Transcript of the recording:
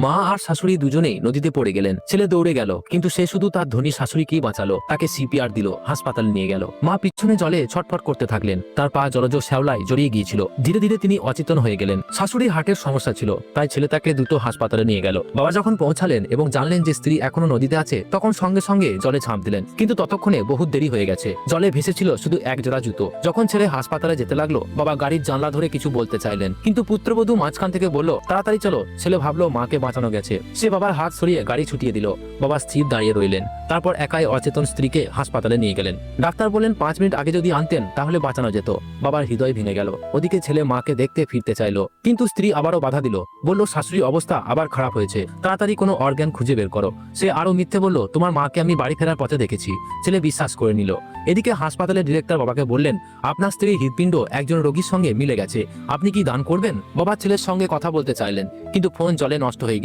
মা আর শাশুড়ি দুজনেই নদীতে পড়ে গেলেন। ছেলে দৌড়ে গেল, কিন্তু সে শুধু তার ধনী শাশুড়িকেই বাঁচালো, তাকে সিপিআর দিল, হাসপাতালে নিয়ে গেল। মা পিছনে জলে ছটফট করতে থাকলেন, তার পা জলজ শ্যাওলায় জড়িয়ে গিয়েছিল। ধীরে ধীরে তিনি অচেতন হয়ে গেলেন। শাশুড়ির হার্টের সমস্যা ছিল, তাই ছেলে তাকে দ্রুত হাসপাতালে নিয়ে গেল। বাবা যখন পৌঁছালেন এবং জানলেন যে স্ত্রী এখনো নদীতে আছে, তখন সঙ্গে সঙ্গে জলে ঝাঁপ দিলেন, কিন্তু ততক্ষণে বহুত দেরি হয়ে গেছে। জলে ভেসেছিল শুধু এক জোড়া জুতো। যখন ছেলে হাসপাতালে যেতে লাগলো, বাবা গাড়ির জানলা ধরে কিছু বলতে চাইলেন, কিন্তু পুত্রবধূ মাঝখান থেকে বলল, তাড়াতাড়ি চলো। ছেলে ভাবলো মাকে বাঁচানো গেছে। সে বাবার হাত সরিয়ে গাড়ি ছুটিয়ে দিল। বাবা স্থির দাঁড়িয়ে রইলেন, তারপর একাই অচেতন স্ত্রীকে হাসপাতালে নিয়ে গেলেন। ডাক্তার বললেন 5 মিনিট আগে যদি আনতেন তাহলে বাঁচানো যেত। বাবার হৃদয় ভেঙে গেল। ওদিকে ছেলে মাকে দেখতে ফিরতে চাইলো, কিন্তু স্ত্রী আবারও বাধা দিল, বলল শাশুড়ির অবস্থা আবার খারাপ হয়েছে, তাড়াতাড়ি কোনো অর্গান খুঁজে বের করো। সে আরো মিথ্যে বলল, তোমার মাকে আমি বাড়ি ফেরার পথে দেখেছি। ছেলে বিশ্বাস করে নিল। এদিকে হাসপাতালের ডিরেক্টর বাবাকে বললেন, আপনার স্ত্রীর হৃৎপিণ্ড একজন রোগীর সঙ্গে মিলে গেছে, আপনি কি দান করবেন? বাবা ছেলের সঙ্গে কথা বলতে চাইলেন, কিন্তু ফোন জলে নষ্ট হয়ে গেল।